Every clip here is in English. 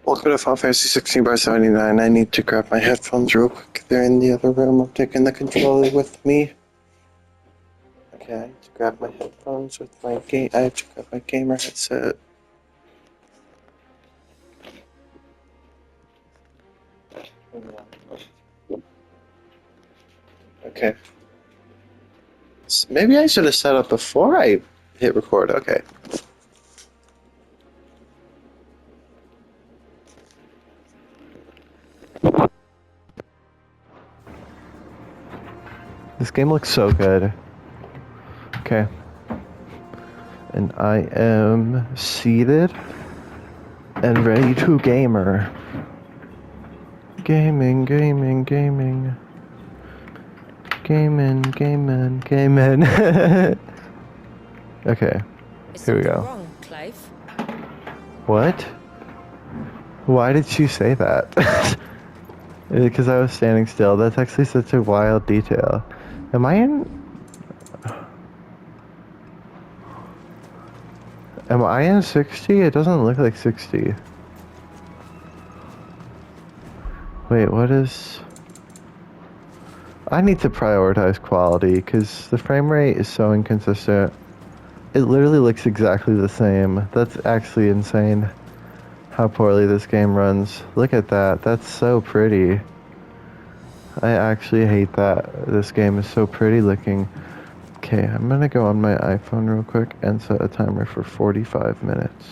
Welcome to Final Fantasy 16 by 79. I need to grab my headphones real quick. They're in the other room. I'm taking the controller with me. Okay, I need to grab my headphones with my game. I have to grab my gamer headset. Okay. So maybe I should have set up before I hit record. Okay. This game looks so good. Okay. And I am seated and ready to gamer. Gaming. Gaming. Okay. Here we go. Wrong, Clive? What? Why did she say that? Because I was standing still. That's actually such a wild detail. Am I in 60? It doesn't look like 60. Wait, what is... I need to prioritize quality because the frame rate is so inconsistent. It literally looks exactly the same. That's actually insane how poorly this game runs. Look at that. That's so pretty. I actually hate that. This game is so pretty looking. Okay, I'm gonna go on my iPhone real quick and set a timer for 45 minutes.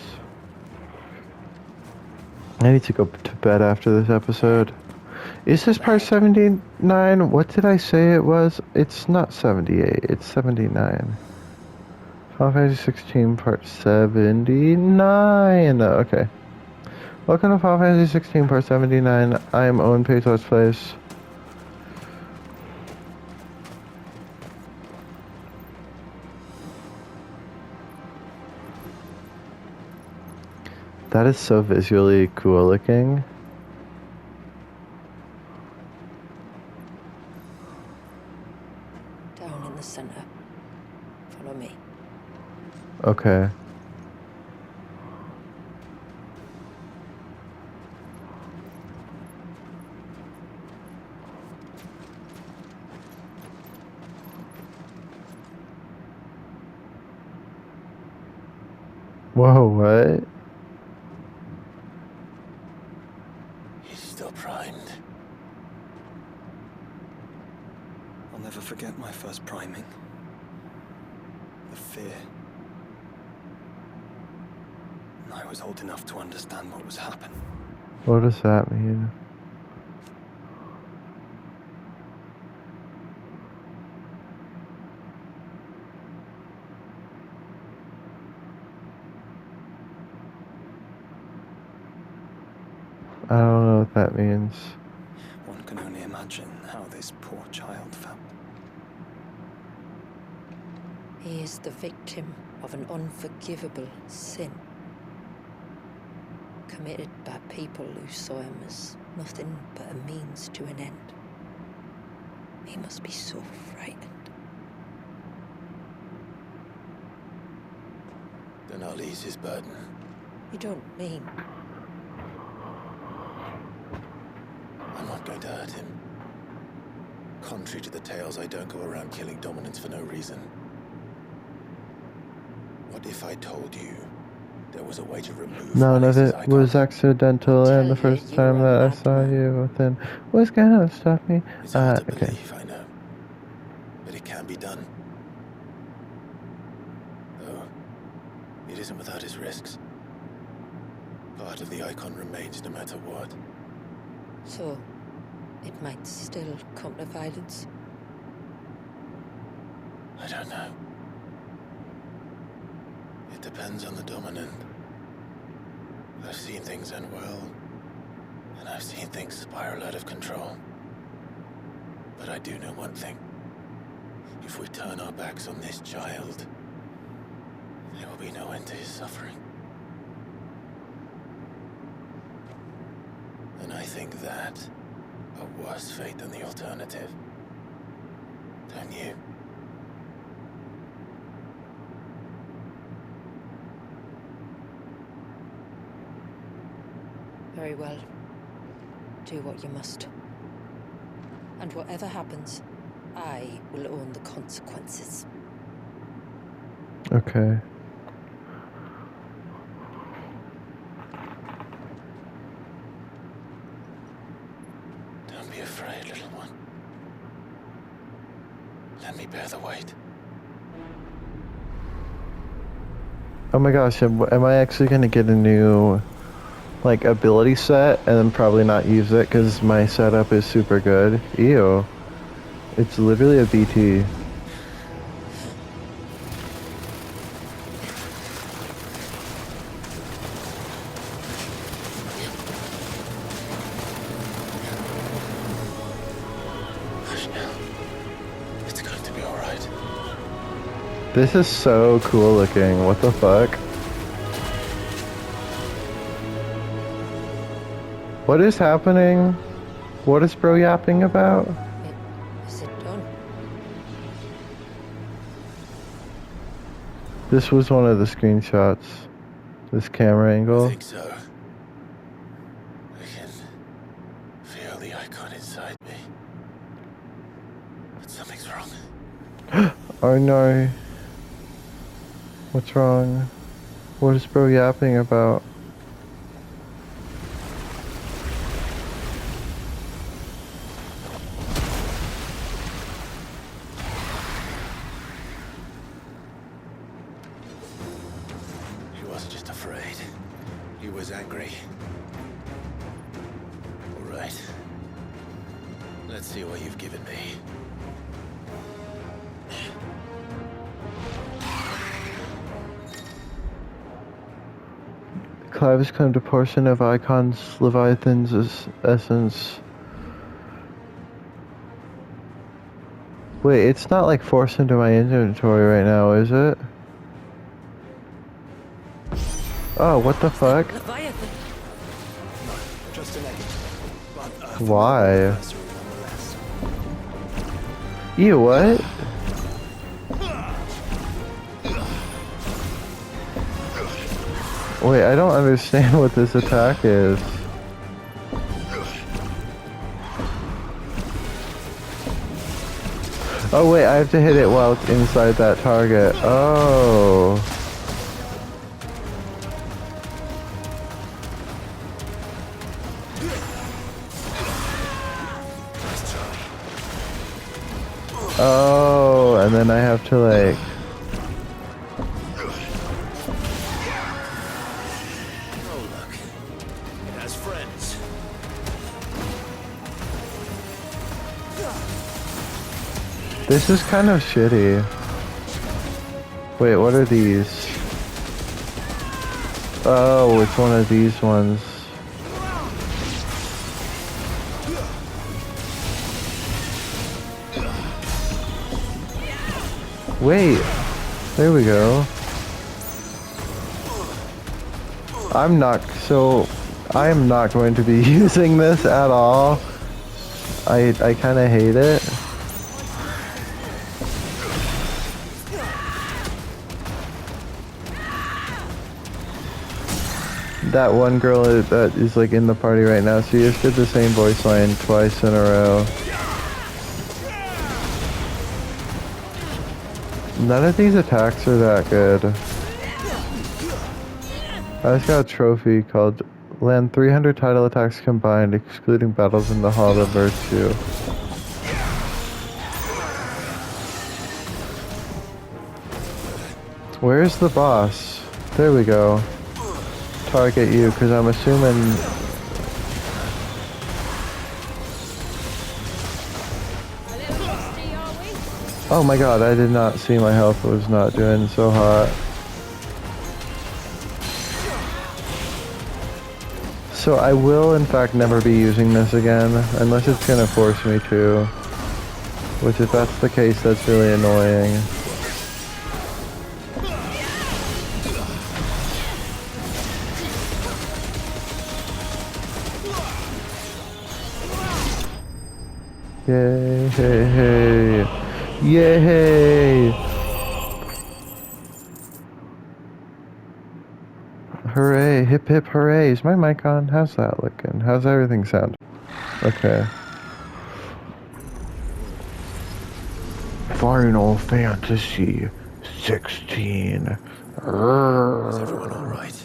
I need to go to bed after this episode. Is this part 79? What did I say it was? It's not 78, it's 79. Final Fantasy 16 part 79. Okay. Welcome to Final Fantasy 16 part 79. I am Owen Page Let's Plays. That is so visually cool looking. Down in the center. Follow me. Okay. Whoa, what? He's still primed. I'll never forget my first priming. The fear. I was old enough to understand what was happening. What does that mean? I don't know what that means. One can only imagine how this poor child felt. He is the victim of an unforgivable sin. Committed by people who saw him as nothing but a means to an end. He must be so frightened. Then I'll ease his burden. You don't mean... I'm not going to hurt him. Contrary to the tales, I don't go around killing dominants for no reason. What if I told you there was a way to remove... None of it was accidental, and the first time that I saw you then was gonna stop me. It's hard to Okay. believe, I know. But it can be done. Though, it isn't without its risks. Part of the icon remains no matter what. So, it might still come to violence. I don't know. It depends on the dominant. I've seen things end well, and I've seen things spiral out of control. But I do know one thing. If we turn our backs on this child, there will be no end to his suffering. And I think that a worse fate than the alternative. Don't you? Very well. Do what you must. And whatever happens, I will own the consequences. Okay. Don't be afraid, little one. Let me bear the weight. Oh my gosh, am I actually gonna get a new, like, ability set and then probably not use it because my setup is super good? Ew. It's literally a BT. Hush now. It's going to be alright. This is so cool looking. What the fuck? What is happening? What is bro yapping about? Is it done? This was one of the screenshots. This camera I angle. think so. I can feel the icon inside me. But something's wrong. Oh no. What's wrong? What is bro yapping about? He wasn't just afraid. He was angry. All right. Let's see what you've given me. Clive has claimed a portion of Icon's Leviathan's essence. Wait, it's not like forced into my inventory right now, is it? Oh, what the fuck? Leviathan! Just a negative. But, Why? nonetheless. Ew, what? Wait, I don't understand what this attack is. Oh wait, I have to hit it while it's inside that target. Oh. Oh, and then I have to like... Oh, look. It has friends. This is kind of shitty. Wait, what are these? Oh, it's one of these ones. Wait, there we go. I am not going to be using this at all. I kind of hate it. That one girl that is like in the party right now, she just did the same voice line twice in a row. None of these attacks are that good. I just got a trophy called Land 300 title attacks combined, excluding battles in the Hall of Virtue. Where's the boss? There we go. Target you, because I'm assuming... Oh my god, I did not see my health was not doing so hot. So I will in fact never be using this again, unless it's gonna force me to. Which if that's the case, that's really annoying. Yay, hey, hey. Yay! Hooray, hip hip hooray. Is my mic on? How's that looking? How's everything sound? Okay. Final Fantasy 16. Is everyone all right?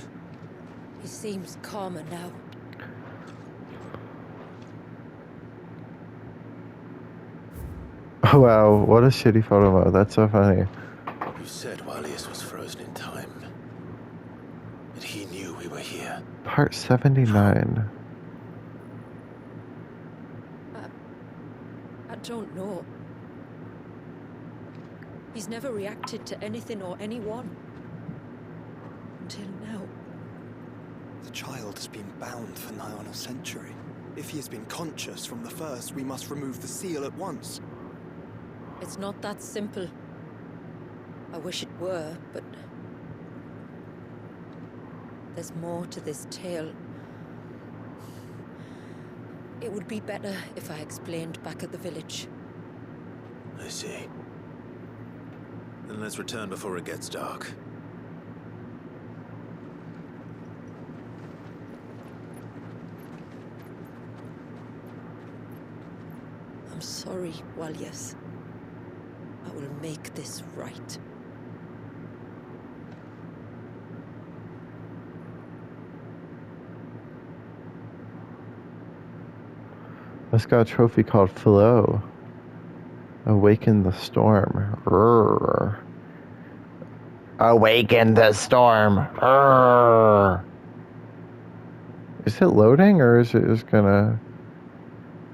He seems calmer now. Oh wow, what a shitty photo mode. That's so funny. You said Walius was frozen in time. And he knew we were here. Part 79. I don't know. He's never reacted to anything or anyone. Until now. The child has been bound for nigh on a century. If he has been conscious from the first, we must remove the seal at once. It's not that simple. I wish it were, but... there's more to this tale. It would be better if I explained back at the village. I see. Then let's return before it gets dark. I'm sorry, Walias. I will make this right. Let's got a trophy called Philo. Awaken the storm. Rrr. Awaken the storm. Rrr. Is it loading or is it just gonna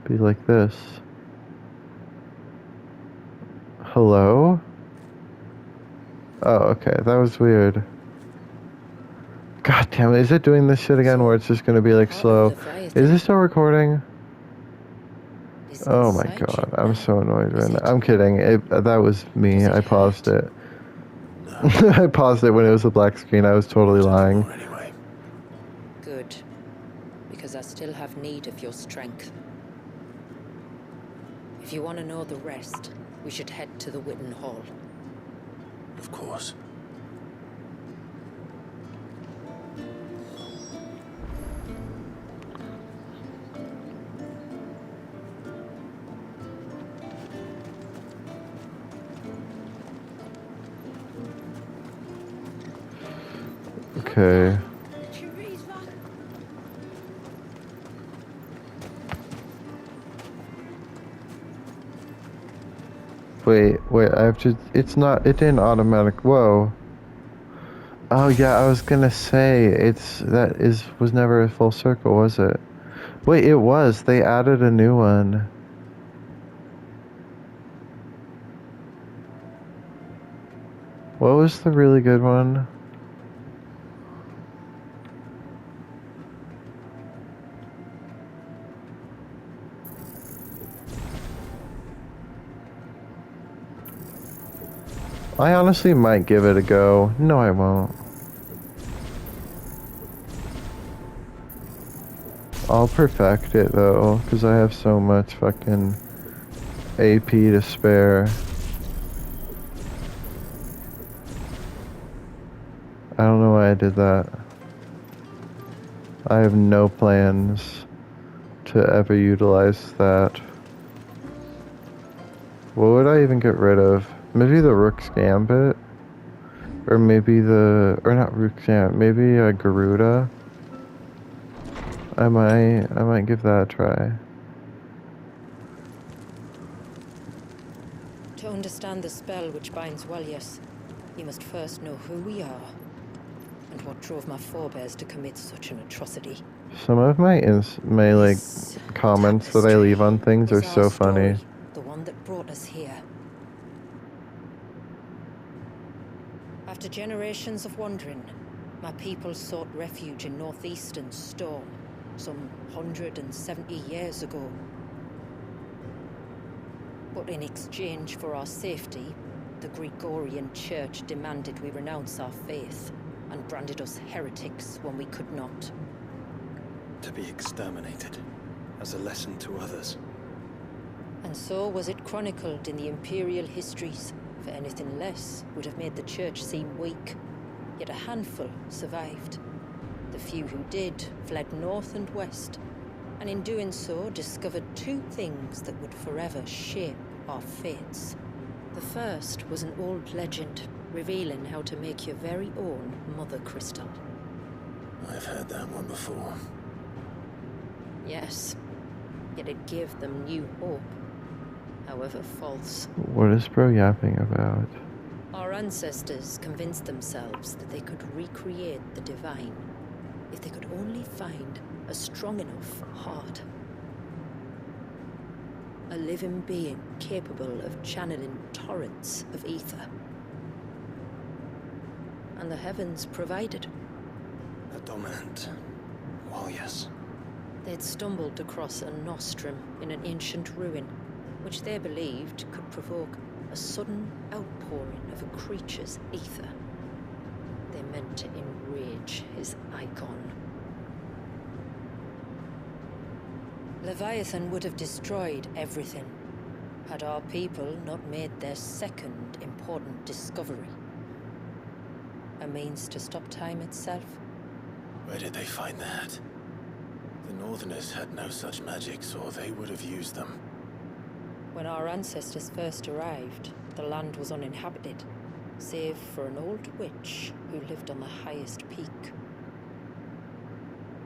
be like this? Hello? Oh, okay. That was weird. God damn it. Is it doing this shit again where it's just gonna be like slow? Is it still recording? Oh my god, I'm so annoyed right now. I'm kidding. That was me. I paused it. I paused it when it was a black screen. I was totally lying. Anyway. Good. Because I still have need of your strength. If you want to know the rest, we should head to the Witten Hall. Of course. Okay. Wait, I have to, it didn't automatic, whoa. Oh yeah, I was gonna say, was never a full circle, was it? Wait, it was, they added a new one. What was the really good one? I honestly might give it a go. No, I won't. I'll perfect it though, because I have so much fucking AP to spare. I don't know why I did that. I have no plans to ever utilize that. What would I even get rid of? Maybe the Rook's Gambit? Or maybe or not Rook's Gambit, maybe a Garuda? I might give that a try. To understand the spell which binds Walias, you must first know who we are, and what drove my forebears to commit such an atrocity. Some of my like comments that I leave on things are so funny. The one that brought us here. After generations of wandering, my people sought refuge in northeastern Storm, some 170 years ago. But in exchange for our safety, the Gregorian Church demanded we renounce our faith and branded us heretics when we could not. To be exterminated, as a lesson to others. And so was it chronicled in the imperial histories, for anything less would have made the Church seem weak. Yet a handful survived. The few who did fled north and west, and in doing so discovered two things that would forever shape our fates. The first was an old legend revealing how to make your very own mother crystal. I've heard that one before. Yes, yet it gave them new hope, however false. What is bro yapping about? Our ancestors convinced themselves that they could recreate the divine if they could only find a strong enough heart. A living being capable of channeling torrents of ether. And the heavens provided. A dominant. Oh, yes. They'd stumbled across a nostrum in an ancient ruin, which they believed could provoke a sudden outpouring of a creature's ether. They meant to enrage his icon. Leviathan would have destroyed everything, had our people not made their second important discovery. A means to stop time itself. Where did they find that? The Northerners had no such magics, or they would have used them. When our ancestors first arrived, the land was uninhabited, save for an old witch who lived on the highest peak.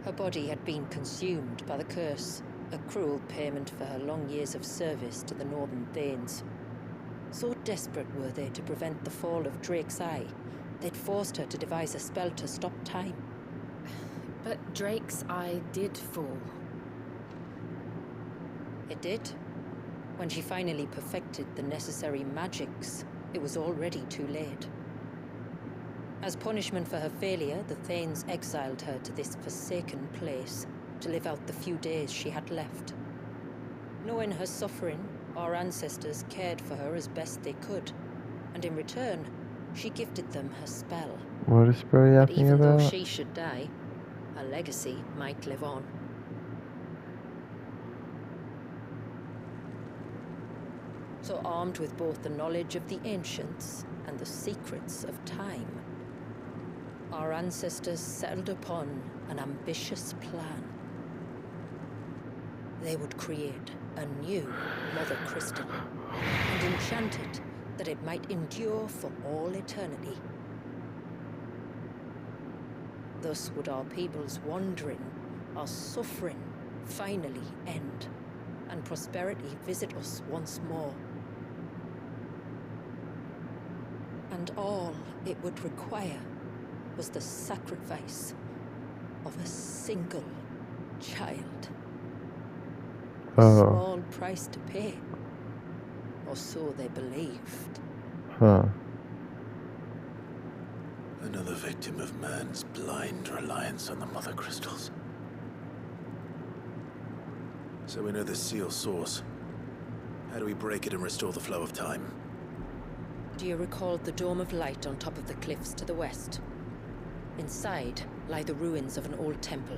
Her body had been consumed by the curse, a cruel payment for her long years of service to the Northern Thanes. So desperate were they to prevent the fall of Drake's Eye, they'd forced her to devise a spell to stop time. But Drake's Eye did fall. It did. When she finally perfected the necessary magics, it was already too late. As punishment for her failure, the Thanes exiled her to this forsaken place to live out the few days she had left. Knowing her suffering, our ancestors cared for her as best they could, and in return, she gifted them her spell. What is bro But yapping even though about? she should die, her legacy might live on. So armed with both the knowledge of the ancients and the secrets of time, our ancestors settled upon an ambitious plan. They would create a new Mother Crystal, and enchant it that it might endure for all eternity. Thus would our people's wandering, our suffering, finally end, and prosperity visit us once more. And all it would require was the sacrifice of a single child. A Oh. small price to pay, or so they believed. Huh. Another victim of man's blind reliance on the Mother Crystals. So we know the seal source. How do we break it and restore the flow of time? Do you recall the dome of light on top of the cliffs to the west? Inside lie the ruins of an old temple.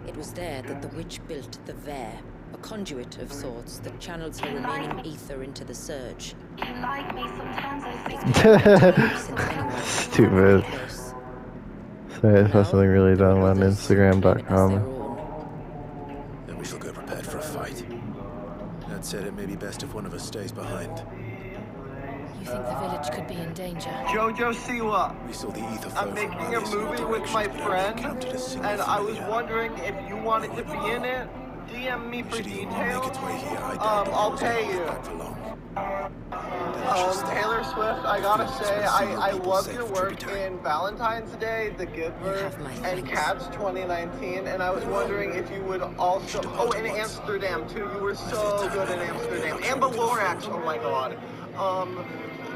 It was there that the witch built the Vare, a conduit of sorts that channels her remaining ether into the surge. You like me sometimes, I think. It's been a long time since anyone has Stupid. found the place. Sorry, I saw Now, something really there are dumb on others who claim it as their Instagram.com. own. Then we shall go prepared for a fight. That said, it may be best if one of us stays behind. You think the village could be in danger? Jojo Siwa. We saw the ether flow I'm making from a various movie with directions, my but I friend, encountered a single and I was familiar. wondering if you wanted to be in it. DM me for Should he make details. its way here, I doubt I'll it pay will you. back for long. Taylor Swift, I gotta say, I People love say your for work tributary. in Valentine's Day, The Giver, have my and thanks. Cats 2019, and I was wondering if you would also... Oh, and Amsterdam, too. You were so good in Amsterdam. And the Lorax, oh my god.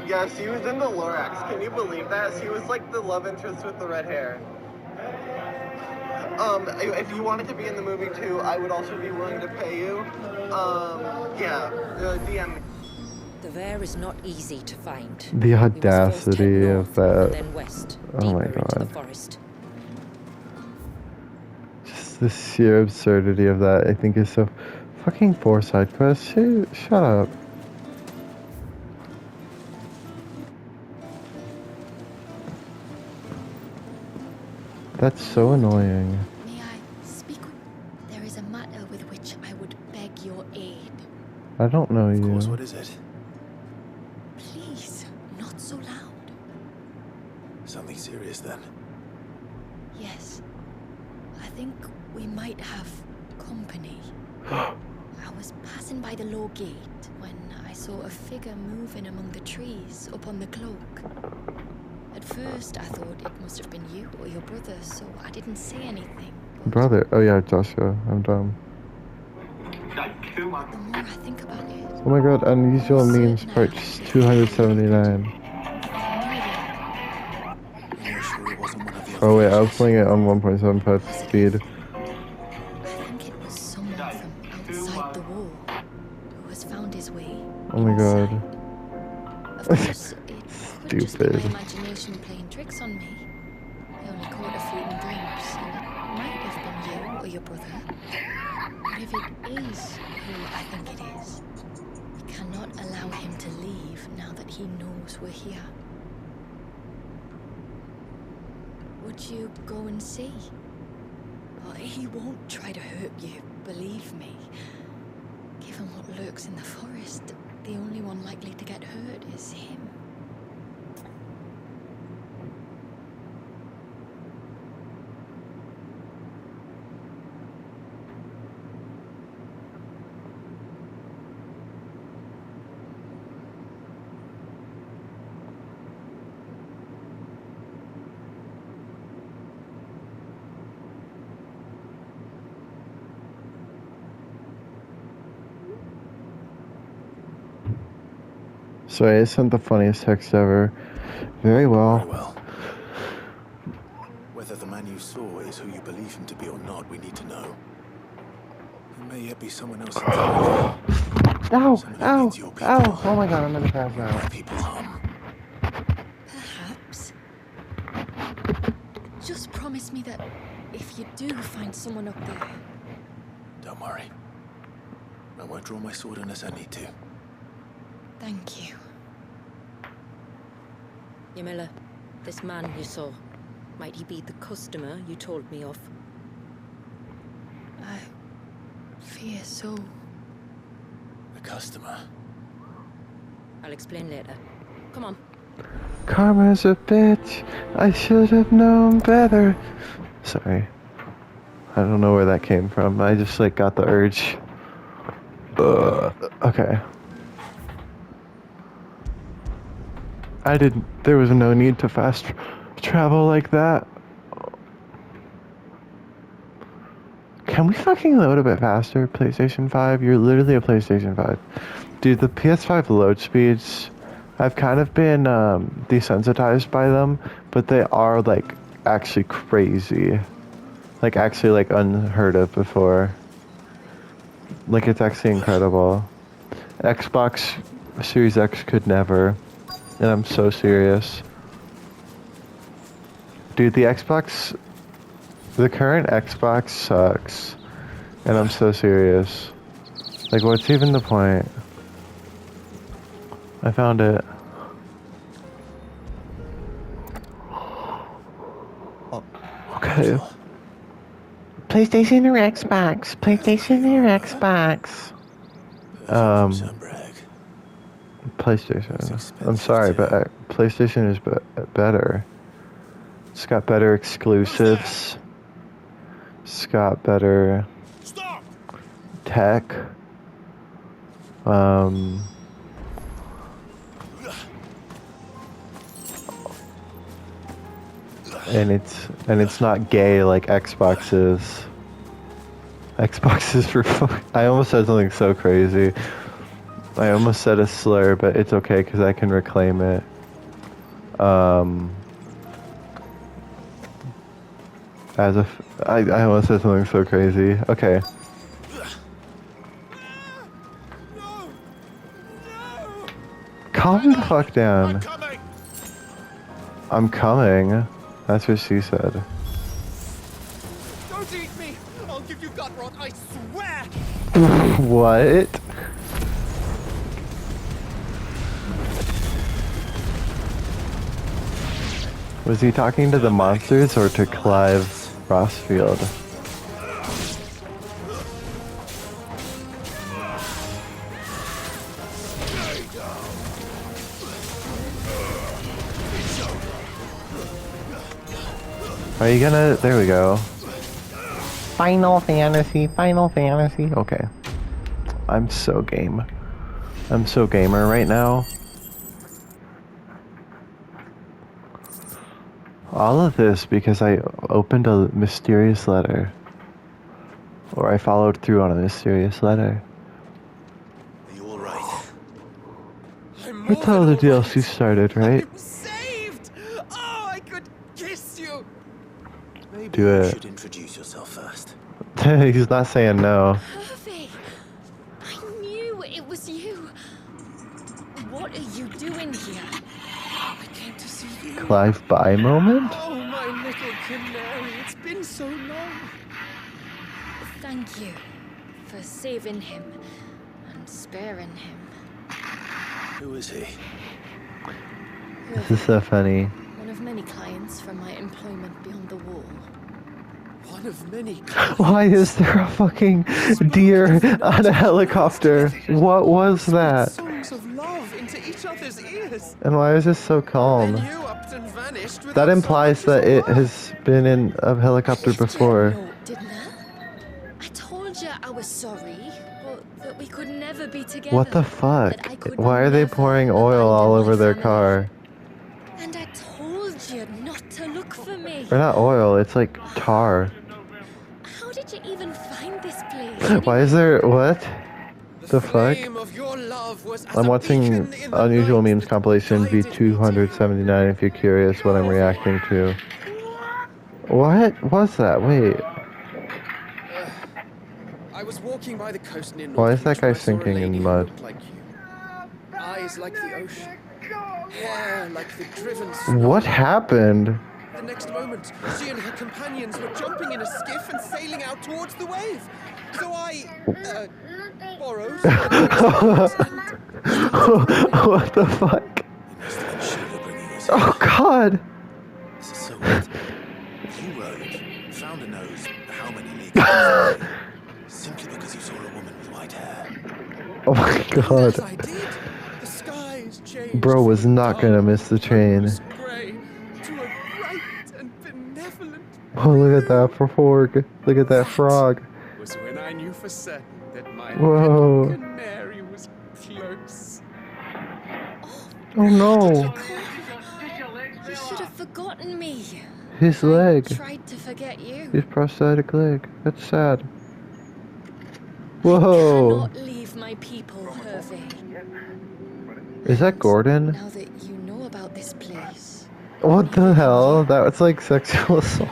Yes, he was in the Lorax. Can you believe that? He was like the love interest with the red hair. If you wanted to be in the movie too, I would also be willing to pay you. DM me. The Vare is not easy to find. The We must first head audacity north of that. and then west, Oh my deeper into the God. forest. Just the sheer absurdity of that, I think, is so fucking foresight quest. Shut up. That's so annoying. May I speak? There is a matter with which I would beg your aid. I don't know Of you. course, what is it? Please, not so loud. Something serious then. Yes. I think we might have company. I was passing by the low gate when I saw a figure moving among the trees up on the cloak. At first, I thought it must have been you or your brother, so I didn't say anything. But Brother. Oh yeah, Joshua. I'm dumb. the more I think about it, Oh my god, unusual memes purchased 279. And you're sure it wasn't one of the other Oh wait, I was visions? playing it on 1.75 speed. I think it was someone from outside the wall who has found his way. Oh my god. Of course, it could just be my Stupid. imagination playing tricks on me. I only caught a fleeting glimpse, and it might have been you or your brother. But if it is who I think it is, we cannot allow him to leave now that he knows we're here. Would you go and see? Oh, he won't try to hurt you, believe me. Given what lurks in the forest, the only one likely to get hurt is him. So it isn't the funniest text ever. Very well. Very well. Whether the man you saw is who you believe him to be or not, we need to know. It may yet be someone else entirely. Ow! Someone who Ow! means your people. Ow! Oh my god, I'm gonna pass My out. people harm. Perhaps. Just promise me that if you do find someone up there, Don't worry. I won't draw my sword unless I need to. thank you. Yamila, this man you saw, might he be the customer you told me of? I fear so. The customer. I'll explain later. Come on. Karma's a bitch. I should have known better. Sorry. I don't know where that came from. I just like got the urge. Okay. There was no need to fast travel like that. Can we fucking load a bit faster, PlayStation 5? You're literally a PlayStation 5. Dude, the PS5 load speeds, I've kind of been desensitized by them, but they are like actually crazy. Like actually like unheard of before. Like it's actually incredible. Xbox Series X could never. And I'm so serious. Dude, the current Xbox sucks. And I'm so serious. Like, what's even the point? I found it. Okay. PlayStation or Xbox? PlayStation or Xbox? Sunbrag. PlayStation. It's I'm sorry, expensive, but PlayStation is better. It's got better exclusives. It's got better tech. And it's not gay like Xbox is. Xbox is for fuck. I almost said something so crazy. I almost said a slur, but it's okay because I can reclaim it. I almost said something so crazy. Okay. Calm the fuck down. I'm coming. That's what she said. Don't eat me! I'll give you gut rot, I swear! What? Was he talking to the monsters or to Clive Rossfield? Are you gonna... There we go. Final Fantasy, Final Fantasy. Okay. I'm so game. I'm so gamer right now. All of this because I opened a mysterious letter. Or I followed through on a mysterious letter. Are you alright? That's how the DLC started, right? I'm saved! Oh, I could kiss you! Maybe Do you it. should introduce yourself first. He's not saying no. Hervey! I knew it was you. What are you doing here? I came to see you. Clive By moment? Oh, my little canary. It's been so long. Thank you for saving him and sparing him. Who is he? This is so funny. One of many clients from my employment beyond the wall. One of many. Why is there a fucking deer on a helicopter? What was that? Songs of love into each other's ears. And why is this so calm? Then you upped and vanished without That implies so much that as a it word. has been in a helicopter before. No, didn't I? I told you I was sorry, but that we could never be together. What the fuck? That I could Why are they never pouring oil all abandon over my their family. car? And I told you not to look for me. Or not oil, it's like tar. How did you even find this place? Why is there... What? The fuck? flame of your love was as I'm a watching beacon in the Unusual night Memes that compilation guided me V279 if you're curious what I'm reacting to. What was that? Wait. I was walking by the coast near Why is that Northreach guy when I saw a sinking in lady who mud? looked like you. Eyes like the ocean, hair like the driven snow. What happened? The next moment, she and her companions were jumping in a skiff and sailing out towards the wave. So I borrowed. What the fuck? Oh god! This is so weird. You rode, found a nose, how many leagues away, simply because you saw a woman with white hair. Oh my god. As I did, the skies changed. Bro was from not gonna dark miss the train. rose grey to a bright and benevolent. Oh, look at that frog. Look at that frog. Was when I knew for certain that my Whoa. little canary was close. Oh no. You should have forgotten me. His I leg. tried to forget you. His prosthetic leg. That's sad. Whoa. Cannot leave my people, Hervey. Is that Gordon? Now that you know about this place, What the hell? That was like sexual assault.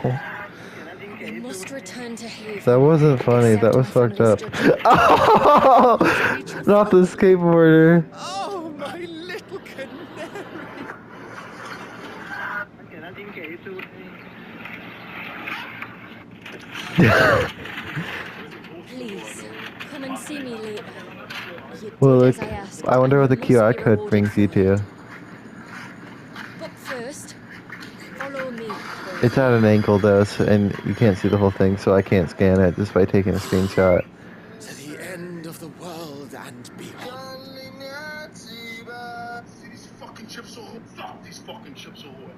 you must return to Haven. That wasn't funny. That was fucked up. Oh! Not the skateboarder. Oh, my little canary. Please, come and see me later. You Well, did look. as I asked, I wonder what the and you QR must be code rewarded brings you for it. to. But first, follow me. It's at an angle though, and you can't see the whole thing, so I can't scan it just by taking a screenshot. To the end of the world and beyond. See these fucking chips ahoy? Fuck these fucking chips ahoy.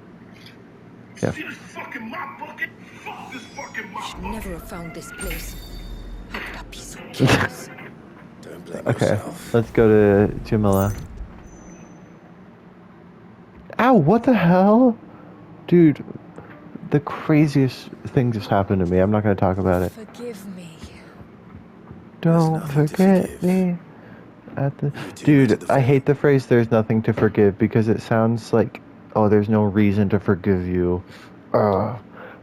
Yeah. See this fucking mop bucket? Fuck this fucking mop Should bucket. never have found this place. How could that be so chaos? Don't blame Okay, yourself. let's go to Jamila. Ow, what the hell? Dude, the craziest thing just happened to me. I'm not gonna talk about it. Forgive me. Don't nothing to forget forgive. me. At the... two Dude, went to the I fall. hate the phrase "there's nothing to forgive" because it sounds like, oh, there's no reason to forgive you.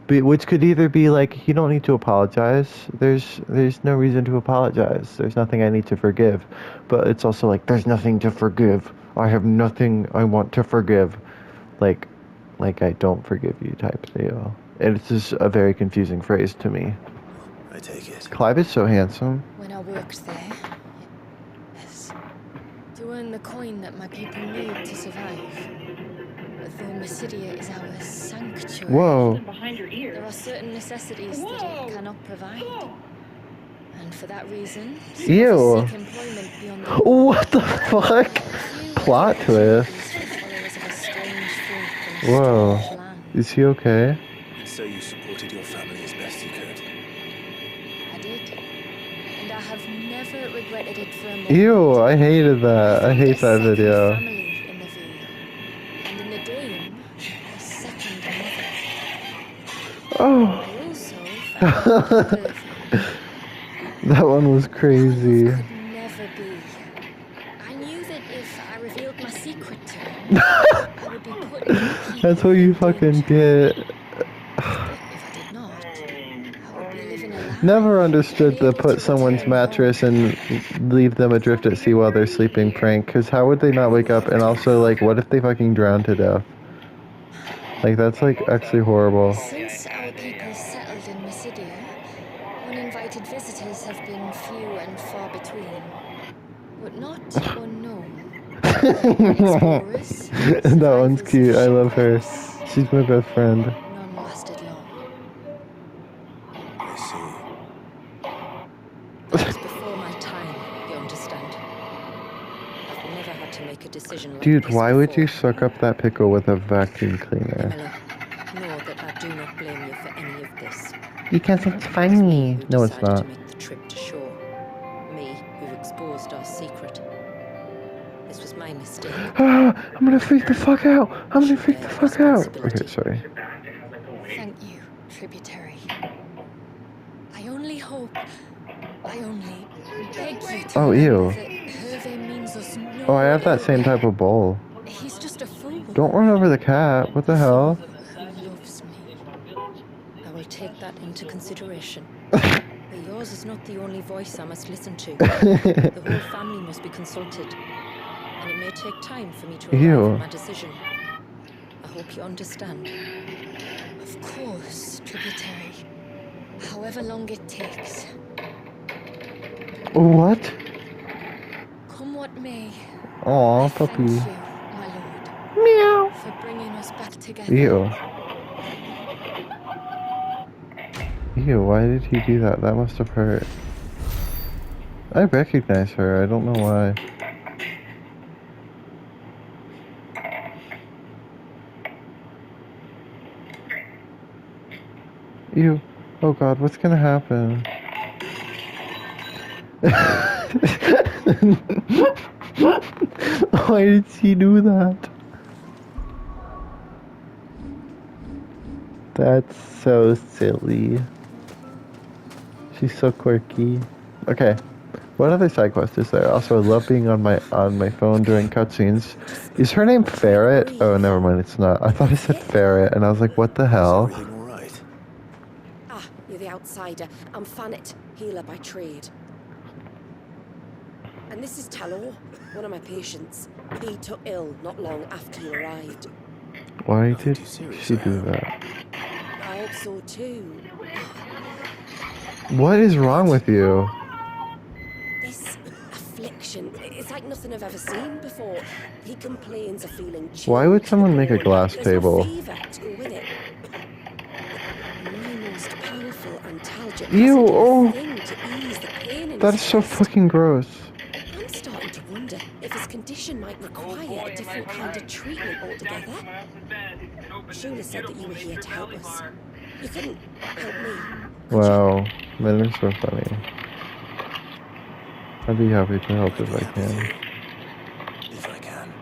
Which could either be like, you don't need to apologize. There's no reason to apologize. There's nothing I need to forgive. But it's also like, there's nothing to forgive. I have nothing I want to forgive. Like I don't forgive you type deal. And it's just a very confusing phrase to me. I take it. Clive is so handsome. When I worked there, yes, to earn the coin that my people need to survive. But here in Mysidia is our sanctuary. Whoa. There are certain necessities that it cannot provide. And for that reason, some of Ew. us seek employment beyond the law. What the fuck? Plot twist. Followers of a strange faith in a Whoa. strange land. Is he okay? And so you supported your family as best you could. I did. And I have never regretted it for a moment. Ew, I hated that. I hate that Second video. family in the Vale. And in the Dame, a second mother. Oh. I also found another. That one was crazy. Could never be. I knew that if I revealed my secret to him, I would be put in a That's what you fucking get. If I did not, I would be living a lie. Never understood the Unable put to someone's return mattress and leave them adrift at sea while they're sleeping prank, because how would they not wake up? And also, like, what if they fucking drown to death? Like, that's, like, actually horrible. Since our people settled in Mysidia, uninvited visitors have been few and far between, but not unknown. Explorers, That one's cute. I love her. shipwrights, She's my best friend. none lasted long. I see. That was before my time, you understand. I've never had to make a decision like Dude, this why would you before. suck up that pickle with a vacuum cleaner? Ella, know that I do not blame you for any of this. Because it's It was me funny. who No, it's decided not. to make the trip to shore. Me who exposed our secret. This was my mistake. I'm gonna freak the fuck out. I'm gonna freak the fuck out. Okay, sorry. Thank you, tributary. I only hope, I only beg you to Oh, ew. remember that Hervé means us no Oh, I have that ill same will. type of bowl. He's just a fool. Don't run over the cat. What the hell? Who loves me. I will take that into consideration. But yours is not the only voice I must listen to. The whole family must be consulted. And it may take time for me to arrive Ew. at my decision. I hope you understand. Of course, tributary. However long it takes. What? Come what may. Aw, I puppy. thank you, my lord, Meow. for bringing us back together. Ew. Ew, why did he do that? That must have hurt. I recognize her. I don't know why. Ew. Oh god, what's gonna happen? Why did she do that? That's so silly. She's so quirky. Okay. What other side quest is there? Also, I love being on my phone during cutscenes. Is her name Ferret? Oh, never mind, it's not. I thought it said Ferret, and I was like, what the Is hell? everything all right? Ah, you're the outsider. I'm Fanet, healer by trade. And this is Talor, one of my patients. He took ill not long after you arrived. Why Nothing did too serious, she I do hope. that? I hope so too. What is wrong with you? This affliction, it's like nothing I've ever seen before. He complains of feeling chilled. Why would someone make a glass There's table? no fever to go with it. My most powerful antalgic Ew, has a oh. thing to ease the pain in That's his so chest. fucking gross. I'm starting to wonder if his condition might require a different kind of treatment altogether. Shula said that you were here to help us. You couldn't help me. could you? Wow, men are so funny. I'd be happy to help if I I'd be happy can. to, if I can.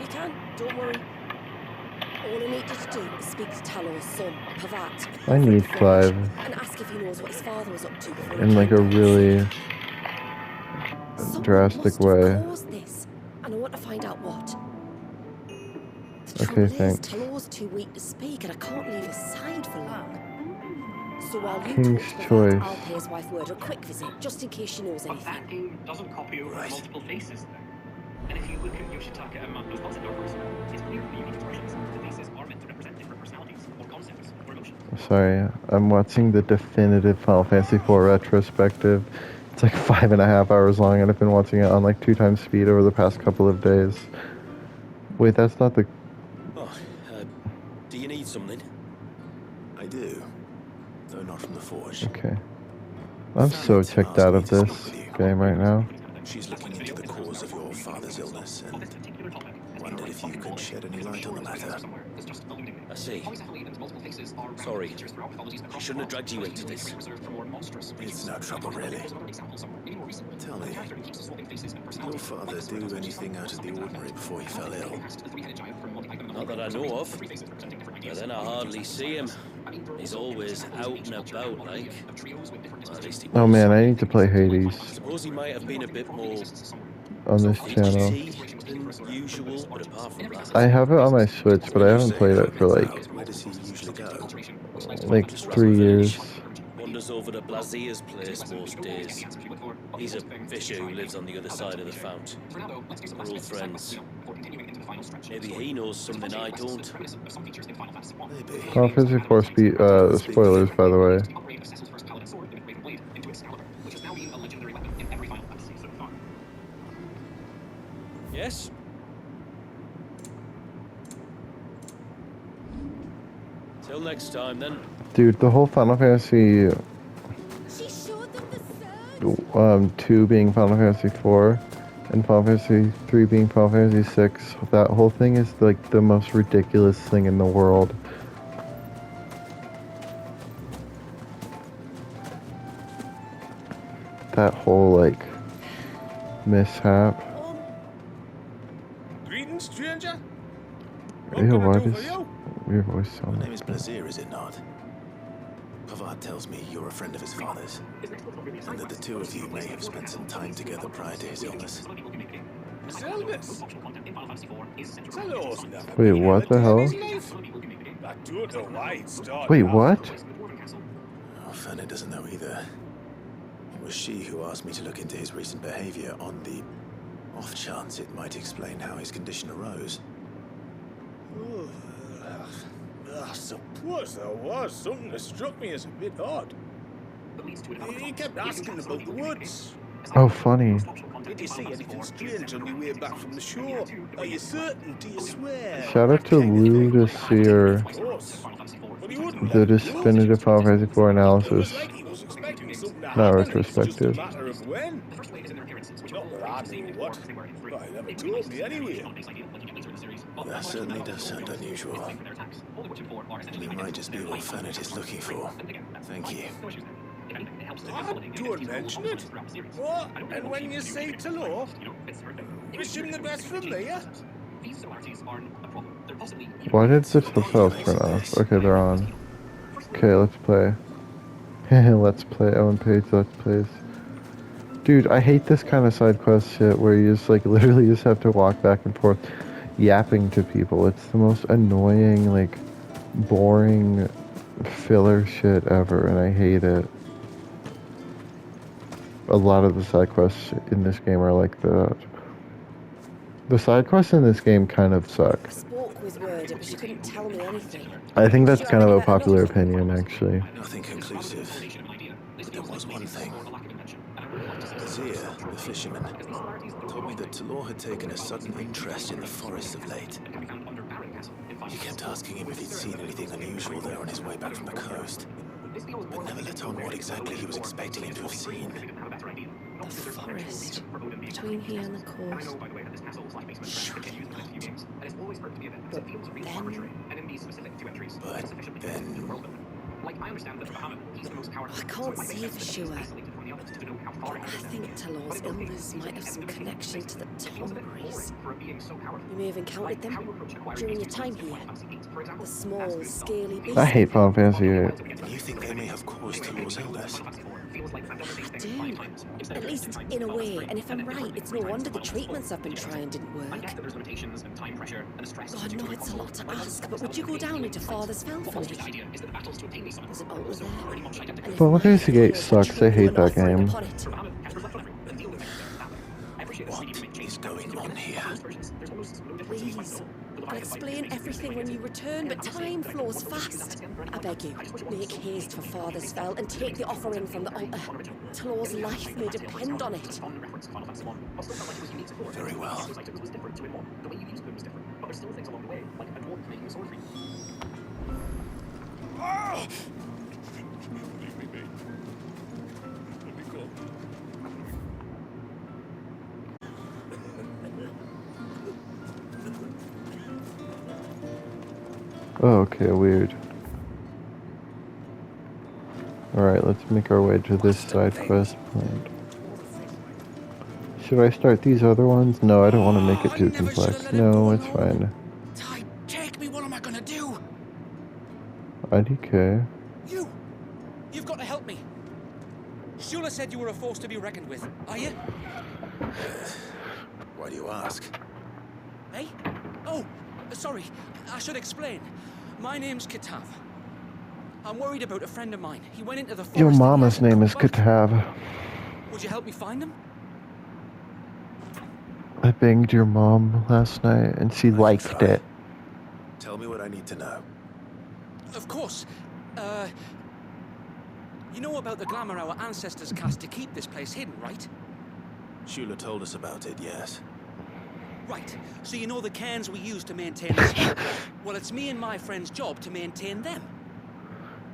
You can, don't worry. All I need you to do is speak to Talor's son, Pavat. I over at need the village, Clive and ask if he knows what his father was up to before he in like a came down. really Someone drastic must have way. caused this, and I want to find out what. The Okay, trouble is, thanks. Talor's too weak to speak, and I can't leave his side for long. So while you King's talk to choice. Pavat, I'll pay his wife word a quick visit, just in case she knows anything. That game doesn't copy over Right. multiple faces, though. And if you look at Yoshitaka and Mando's concept artworks, it's clear the unique expressions. The faces are meant to represent different personalities, or concepts, or emotions. Sorry, I'm watching the definitive Final Fantasy IV retrospective. It's like 5.5 hours long, and I've been watching it on like 2 times speed over the past couple of days. Wait, that's not the. Oh, Okay. I'm so checked out of this game right now. She's looking into the cause of your father's illness and wondered if you could shed any light on the matter. I see. Sorry. I shouldn't have dragged you into this. It's no trouble, really. Tell me, did your father do anything out of the ordinary before he fell ill? Not that I know of. But then I hardly see him. He's always out and about, like. Well, at least he was. Oh man, I need to play Hades Suppose he might have been a bit more on this channel. than usual, but apart from that, I have it on my Switch, but I haven't played it for Where does he usually go? like 3 years. wanders over to Blazier's place most days. He's a fisher who lives on the other side of the fount. We're old friends. Maybe he knows something I don't. Maybe. Final Fantasy IV spoilers, by the way. Yes? Till next time, then. Dude, the whole Final Fantasy 2 being Final Fantasy 4 and Final Fantasy 3 being Final Fantasy 6, that whole thing is like the most ridiculous thing in the world. That whole like mishap. Greetings, stranger. Ew, why does your voice Your sound name like is that? Blazier, is it not? Pavard tells me you're a friend of his father's, and that the two of you may have spent some time together prior to his illness. Wait, what the hell? Wait, what? Oh, Fanny doesn't know either. It was she who asked me to look into his recent behavior on the off chance it might explain how his condition arose. I suppose there was something that struck me as a bit odd. He kept asking about the woods. Oh, funny. Did you see anything strange on your way back from the shore? Are you certain? Do you swear? Shout out to Lou the Seer, Of course. But he wouldn't the let me definitive Final Fantasy 4 analysis. Like he was expecting something to Not happen. It's just a retrospective. matter of when. Not that I knew what. But he never told me anyway. That certainly does sound unusual. It might just be what Fanny is looking for. Thank you. Don't mention it. What? And when you say to law, wish him the best from me, yeah? Why did the files turn off? Okay, they're on. Okay, let's play. Let's play. Ellen Page, let's plays. Dude, I hate this kind of side quest shit where you just like literally just have to walk back and forth yapping to people. It's the most annoying, like, boring filler shit ever, and I hate it. A lot of the side quests in this game are like that. The side quests in this game kind of suck. I spoke with Word, but she couldn't tell me anything. I think that's kind of a popular opinion, actually. Nothing conclusive. But there was one thing. Zia, the fisherman, told me that Talor had taken a sudden interest in the forest of late. He kept asking him if he'd seen anything unusual there on his way back from the coast, but never let on what exactly he was expecting him to have seen. The forest between here and the coast. Surely not. But then... I can't say for sure. But I think Talor's illness might have some connection to the Tomberries. You may have encountered them during your time here. The small, scaly beasts. I hate Final Fantasy VIII. And you think they may have caused Talor's illness? I do. At least in a way. And if I'm right, it's no wonder the treatments I've been trying didn't work. God, no, it's a lot to ask, but would you go down into Father's Fell for me? There's an altar there. And if Final my Fantasy VIII heroes sucks, should I do hate an that offering game. upon it. What is going on here? Please, I'll explain everything when you return, but time flows fast. I beg you, make haste for Father's Fell and take the offering from the altar. Talor's life may depend on it. Very well. Leave me be. Let me go. Oh, okay, weird. Alright, let's make our way to this side quest point. Should I start these other ones? No, I don't want to make it too complex. No, it's fine. Ty, take me, what am I gonna do? IDK. You've got to help me. Shula said you were a force to be reckoned with. Are you? Why do you ask? Hey? Oh, sorry. I should explain. My name's Kitav. I'm worried about a friend of mine. He went into the forest. Your mama's name is Katav. Would you help me find him? I banged your mom last night and she liked it. Tell me what I need to know. Of course. You know about the glamour our ancestors cast to keep this place hidden, right? Shula told us about it, yes. Right. So you know the cairns we use to maintain this here? Well, it's me and my friend's job to maintain them.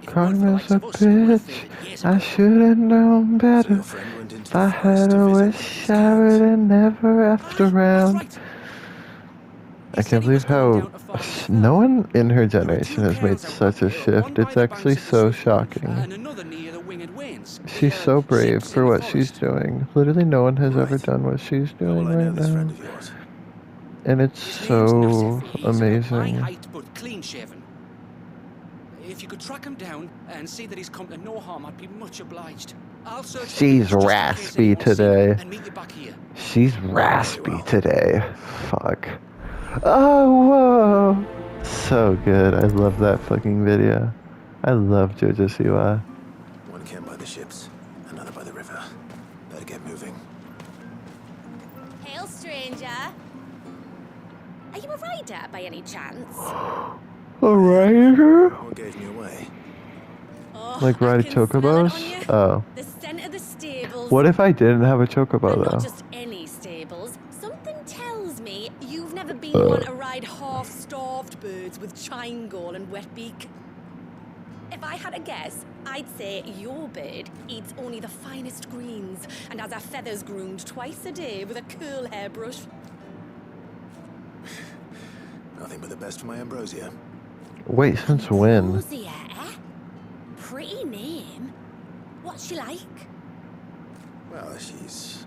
Karma's a bitch. I should've known better. If I had a wish, I would've never after round. I can't believe how no one in her generation has made such a shift. It's actually so shocking. She's so brave for what she's doing. Literally no one has ever done what she's doing right now. And it's so amazing. If you could track him down and see that he's come to no harm, I'd be much obliged. I'll search. She's raspy today. She's raspy today. Fuck. Oh, whoa. So good. I love that fucking video. I love JoJo Siwa. One camp by the ships, another by the river. Better get moving. Hail, stranger. Are you a rider by any chance? A rider? What gave me away? Oh, like ride chocobos? Oh. The scent of the stables. What if I didn't have a chocobo And though? not just any stables. Something tells me you've never been one to ride half-starved birds with chine gall and wet beak. If I had a guess, I'd say your bird eats only the finest greens and has her feathers groomed twice a day with a curl hairbrush. Nothing but the best for my ambrosia. Wait, since when? Ambrosia, eh? Pretty name. What's she like? Well, she's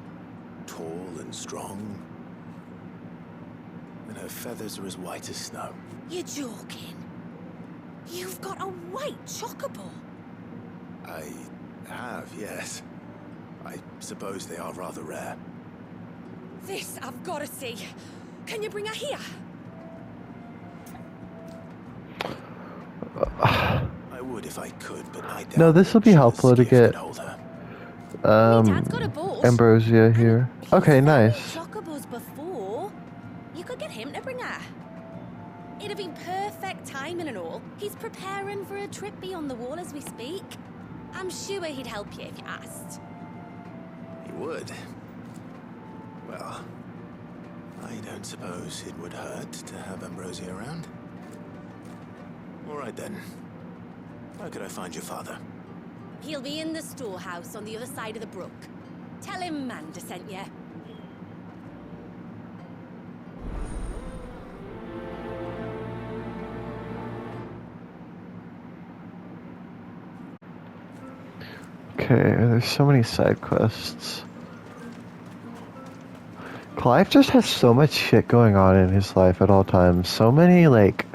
tall and strong. And her feathers are as white as snow. You're joking. You've got a white chocobo. I have, yes. I suppose they are rather rare. This I've got to see. Can you bring her here? I would if I could, but I doubt. No, this will be helpful to get ambrosia here. Okay, nice. Chocobos before. You could get him to bring her. It'd have been perfect timing and all. He's preparing for a trip beyond the wall as we speak. I'm sure he'd help you if you asked. He would. Well, I don't suppose it would hurt to have ambrosia around. All right then. Where could I find your father? He'll be in the storehouse on the other side of the brook. Tell him Manda sent you. Okay, there's so many side quests. Clive just has so much shit going on in his life at all times. So many, like,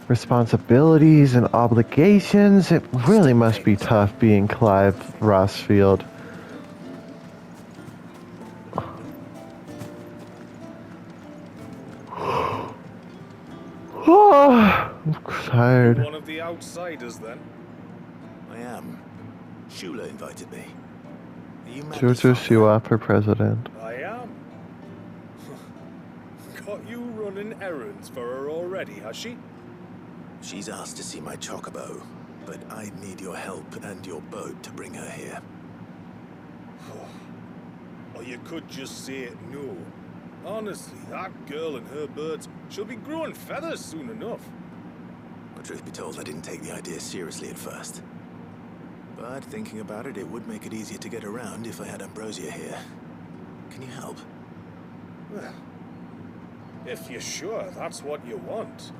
responsibilities and obligations. It really must be tough being Clive Rossfield. Oh, I'm tired. You're one of the outsiders, then? I am. Shula invited me. Are you JoJo Siwa for president. I am. Got you running errands for her already, has she? She's asked to see my chocobo, but I need your help and your boat to bring her here. Or you could just say no. Honestly, that girl and her birds, she'll be growing feathers soon enough. But truth be told, I didn't take the idea seriously at first. But thinking about it, it would make it easier to get around if I had Ambrosia here. Can you help? Well, if you're sure that's what you want.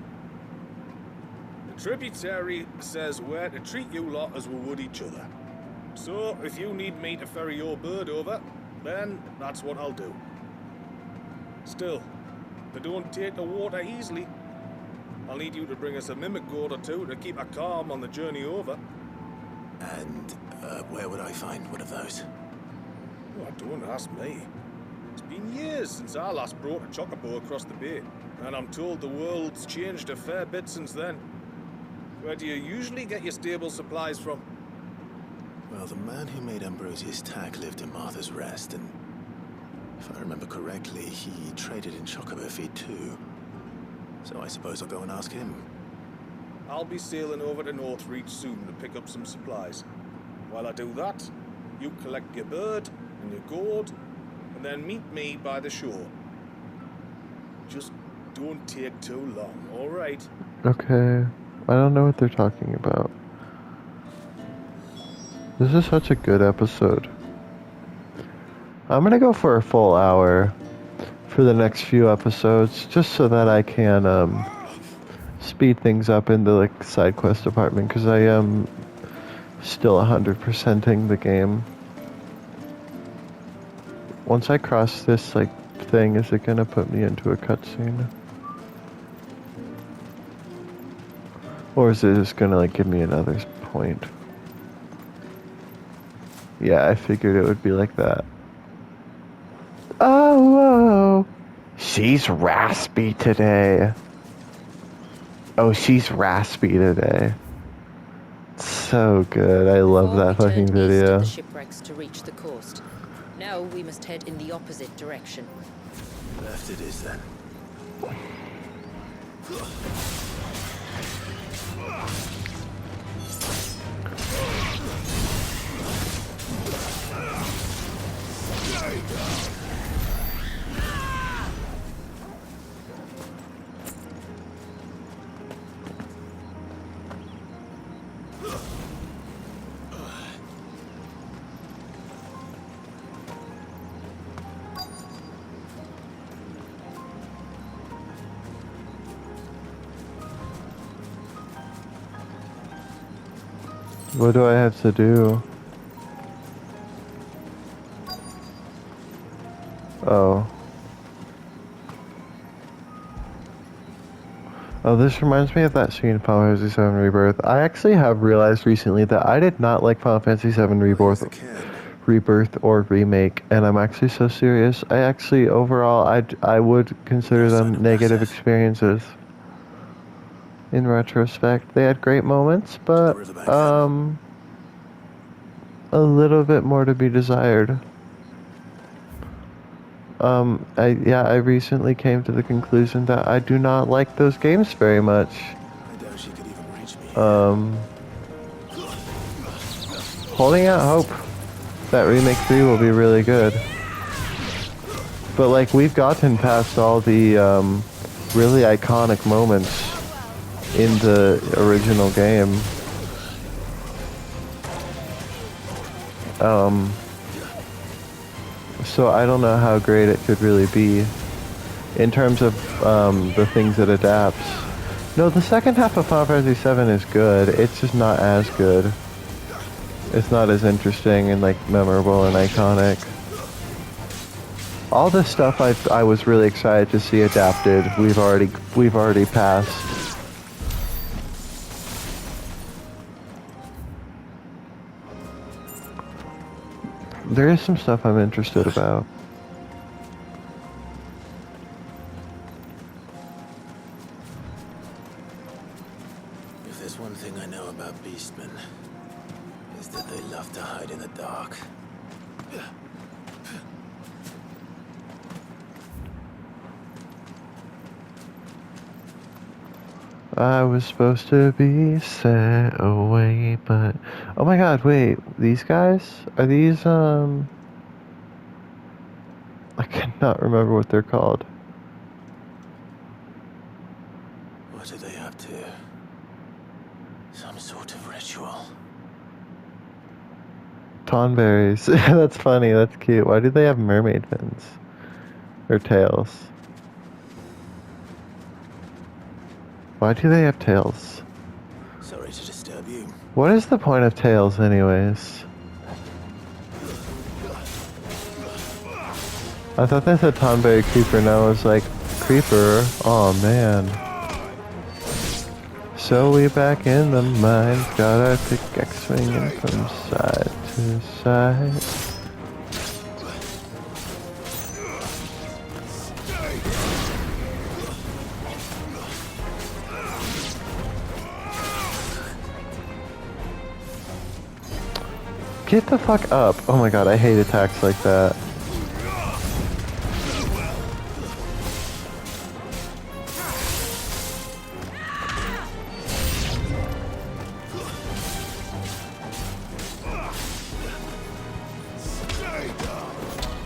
The tributary says we're to treat you lot as we would each other. So, if you need me to ferry your bird over, then that's what I'll do. Still, they don't take the water easily. I'll need you to bring us a mimic goat or two to keep her calm on the journey over. And where would I find one of those? Oh, don't ask me. It's been years since I last brought a chocobo across the bay, and I'm told the world's changed a fair bit since then. Where do you usually get your stable supplies from? Well, the man who made Ambrosia's tack lived in Martha's Rest, and if I remember correctly, he traded in chocobo feed too. So I suppose I'll go and ask him. I'll be sailing over to Northreach soon to pick up some supplies. While I do that, you collect your bird and your gourd, and then meet me by the shore. Just don't take too long, all right? Okay. I don't know what they're talking about. This is such a good episode. I'm gonna go for a full hour for the next few episodes, just so that I can speed things up in the like side quest department, because I am still 100%ing the game. Once I cross this like thing, is it gonna put me into a cutscene? Or is it just gonna like give me another point? Yeah, I figured it would be like that. Oh, whoa. She's raspy today. Oh, she's raspy today. So good. I love that fucking video. The shipwrecks to reach the coast. Now we must head in the opposite direction. Left it is then. What do I have to do? Oh. Oh, this reminds me of that scene in Final Fantasy VII Rebirth. I actually have realized recently that I did not like Final Fantasy VII Rebirth or Remake, and I'm actually so serious. I actually, overall, I would consider them negative experiences. In retrospect, they had great moments, but a little bit more to be desired. I recently came to the conclusion that I do not like those games very much. Holding out hope that Remake 3 will be really good. But like, we've gotten past all the really iconic moments in the original game. So I don't know how great it could really be in terms of the things it adapts. No, the second half of Final Fantasy VII is good. It's just not as good. It's not as interesting and like memorable and iconic. All this stuff I was really excited to see adapted. We've already passed. There is some stuff I'm interested about. If there's one thing I know about beastmen, is that they love to hide in the dark. I was supposed to be set away, but... Oh my god, wait. These guys? Are these, I cannot remember what they're called. What are they up to? Some sort of ritual. Fawnberries. That's funny. That's cute. Why do they have mermaid fins? Or tails? Why do they have tails? Sorry to disturb you. What is the point of tails, anyways? I thought they said Tonberry Creeper, now it's like, Creeper? Oh man. So we back in the mines, got our pickaxe swinging from side to side. Get the fuck up. Oh my god, I hate attacks like that.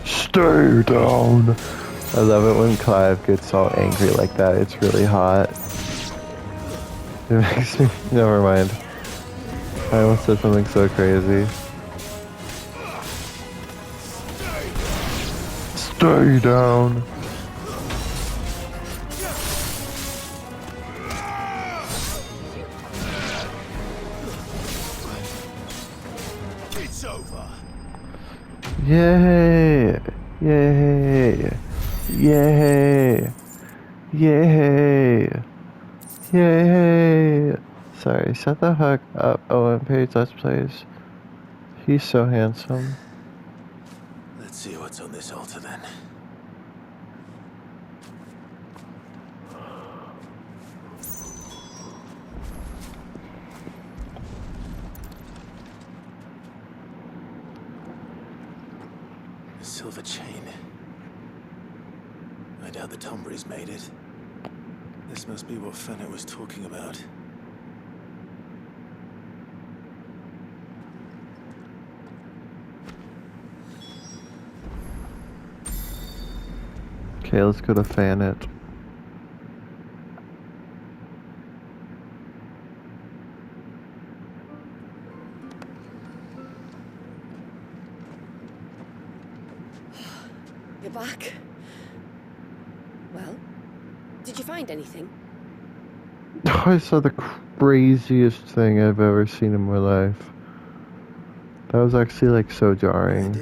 Stay down. I love it when Clive gets all angry like that. It's really hot. It makes me... Never mind. I almost said something so crazy. Stay down. It's over. Yay! Yay! Yay! Yay! Yay! Sorry, shut the fuck up. Owen Page, Let's Plays. He's so handsome. Let's see what's on this altar then. A silver chain. I doubt the Tomberries made it. This must be what Fennec was talking about. Okay, let's go to Fanet. You're back. Well, did you find anything? I saw the craziest thing I've ever seen in my life. That was actually like so jarring.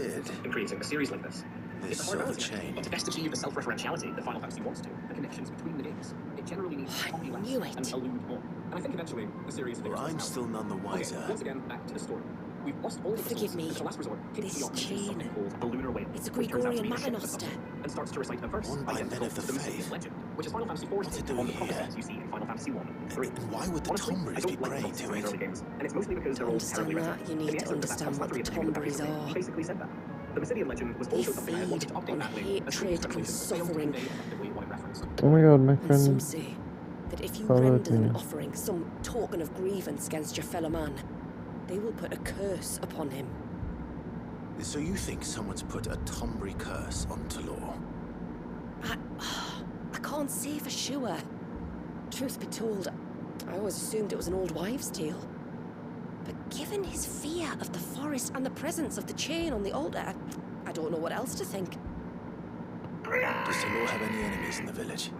In creating a series like this, This it's a hard silver balance, chain. but to best achieve the self-referentiality that Final Fantasy wants to, the connections between the games, it generally needs to copy less knew it. and allude more. And I think eventually the series figures Well, I'm this out. still none the wiser. Okay, once again, back to the story. We've lost all the Forgive me. As a last resort, Kate This Beyond mentions chain. something called the Lunar Wave, It's a which turns out to be Gregorian the ship of the Maternoster. Sun, and starts to recite a verse One by identical men of the to Lucifer's faith. legend, which is Final Fantasy IV's What's it take doing on the here? prophecies you see in Final Fantasy 1 and 3. And why would the Honestly, I Tomberries don't be like praying the to prophecies in it? early games, and it's mostly because To they're all understand terribly that, written. you In need the to essence of that understand what the self-explanatory interview with Tomberries Evergreen, he are. basically said that. The Mysidian legend was They also something I had wanted feed to update on rapidly, as hatred translation and failed to suffering. convey effectively what it referenced. Oh my god, my And some friend. say that if you followed render them me. an offering, some token of grievance against your fellow man, they will put a curse upon him. So you think someone's put a Tomberry curse on Talor? I can't say for sure. Truth be told, I always assumed it was an old wives' tale. But given his fear of the forest and the presence of the chain on the altar, I don't know what else to think. Does Talor have any enemies in the village?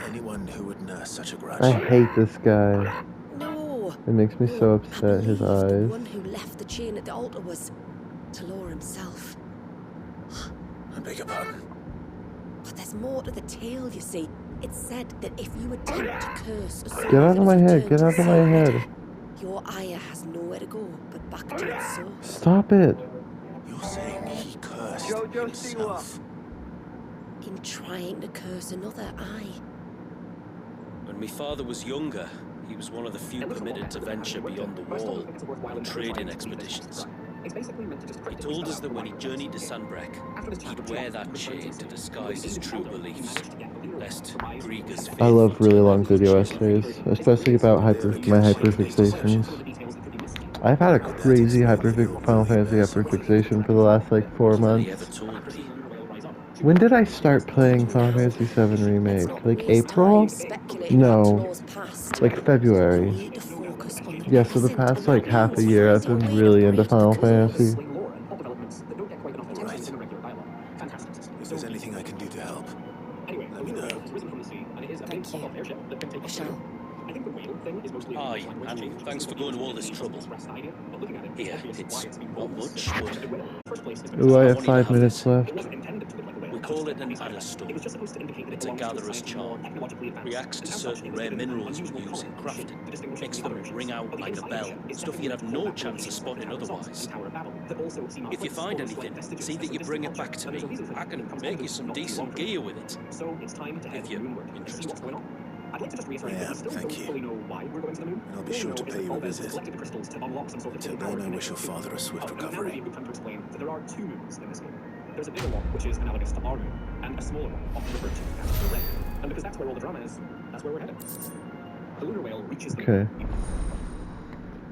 Anyone who would nurse such a grudge? I hate this guy. No. It makes me so upset, his I believe the eyes. one who left the chain at the altar was Talor himself. I beg your pardon. But there's more to the tale, you see. It's said that if you attempt to curse a soul Get out that of my has head, returned get to out of my sanity, head. your ire has nowhere to go but back to its source. Stop it. You're saying he cursed Jojo himself? In trying to curse another, aye. When my father was younger, he was one of the few permitted to venture beyond the wall on trading expeditions. He told us that when he journeyed to Sanbreque, he'd wear that chain to disguise his true beliefs, lest Griga's I love faithful really turn long out to video be essays, especially about my hyperfixations. I've had a crazy Final Fantasy hyperfixation for the last like 4 Nobody months. ever told me. When did I start playing Final Fantasy VII Remake? Like April? No, like February. Yeah, so the past like half a year I've been really into Final Fantasy. I can do to help, Anyway, let me know. has risen from the sea, and it is a big Thank you. airship that can take I us shall. through. I think the whale thing is mostly Aye, language and change. thanks for going to all this trouble. Express idea, but looking at it, Here, obvious it's why it's been not called much, this. but The whale, first place, is Ooh, I I have want you to 5 have minutes this. left. It wasn't intended to look like a whale. We call it an adderstone. It was just supposed to indicate that It's it a belongs to gatherer's society more charm. technologically advanced. Reacts to And as certain such, it was rare given an minerals we unusual use in color and shape crafting. to distinguish it Makes from the them other ring ships. out But the like a inside bell. of the ship is Stuff definitely you'd have the no core chance of backbone spotting of the Tower of otherwise. Renaissance and Tower of Babel, that also seem out of If you place find or slight anything, vestiges see of that you some bring it distant back to culture. me. And there's a reason for I that. can It comes make from you some not too decent long ago. gear with it. So it's time to head If you're moonward and see what's interested. going on. I'd like to just reiterate I that we am, still thank don't you. fully know why we're going to the moon. And I'll be All we sure know to is pay that you a Alves has visit. collected the crystals to unlock some sort of Until hidden power then, I in wish your the father a swift and now maybe recovery. a good time to explain that there are two moons in this game. There's a bigger one, which is analogous to our moon, and a smaller one, often referred to as the red. And because that's where all the drama is, that's where we're headed. The lunar whale reaches the Okay.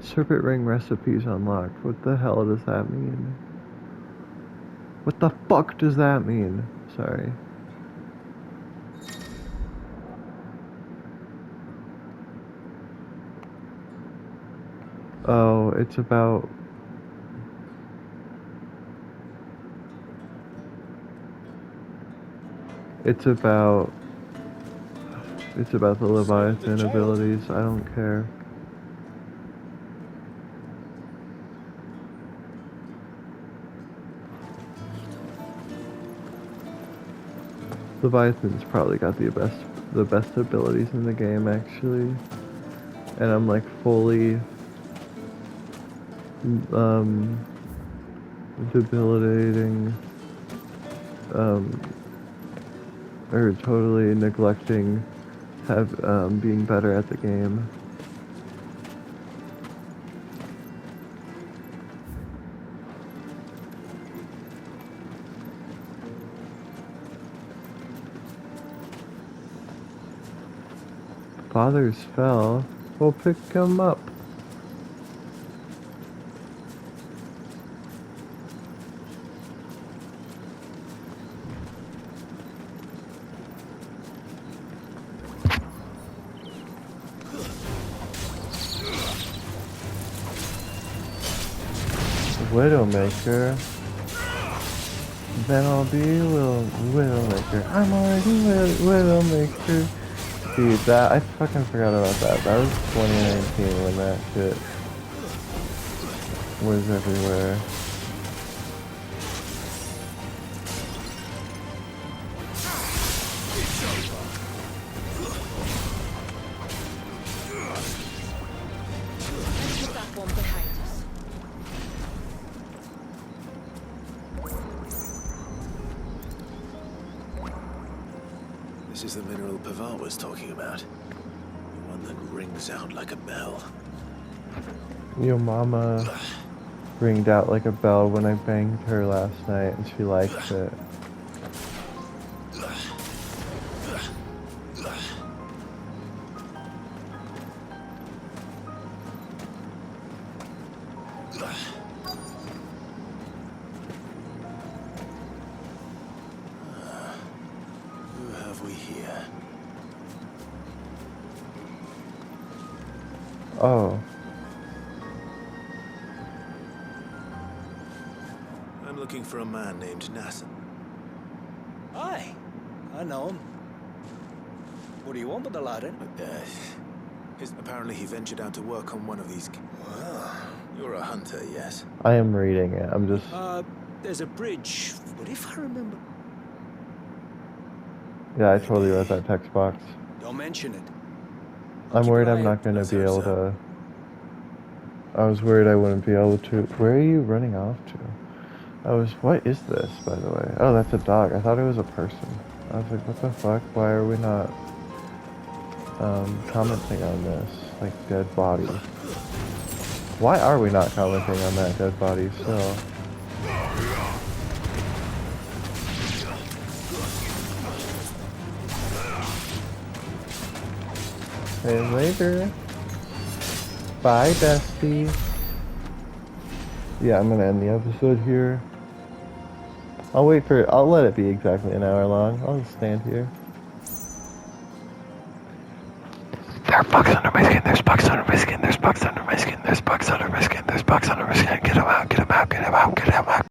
Serpent ring recipes unlocked. What the hell does that mean? What the fuck does that mean? Sorry. Oh, it's about... It's about the Leviathan abilities. I don't care. Leviathan's probably got the best abilities in the game, actually. And I'm like fully debilitating or totally neglecting being better at the game. Fathers fell. We'll pick him up. Widowmaker. Then I'll be Widowmaker. I'm already Widowmaker. Dude, that I fucking forgot about that. That was 2019 when that shit was everywhere. Let's put that one behind us. This is the mineral Pavar was talking about. The one that rings out like a bell. Your mama ringed out like a bell when I banged her last night, and she likes it. Who have we here? Oh. I'm looking for a man named Nassan. Aye, I know him. What do you want with the lad, Apparently he ventured out to work on one of these... Well, you're a hunter, yes? I am reading it. I'm just... There's a bridge, but if I remember... Yeah, I totally read that text box. Don't mention it. I'm worried I'm not going to be able to... I was worried I wouldn't be able to... Where are you running off to? I was... What is this, by the way? Oh, that's a dog. I thought it was a person. I was like, what the fuck? Why are we not commenting on this? Like, dead body. Why are we not commenting on that dead body still? Hey, later. Bye, bestie. Yeah, I'm gonna end the episode here. I'll let it be exactly an hour long. I'll just stand here. There are bugs under my skin, there's bugs under my skin, there's bugs under my skin, there's bugs under my skin, there's bugs under my skin. Get them out, get them out, get them out, get them out.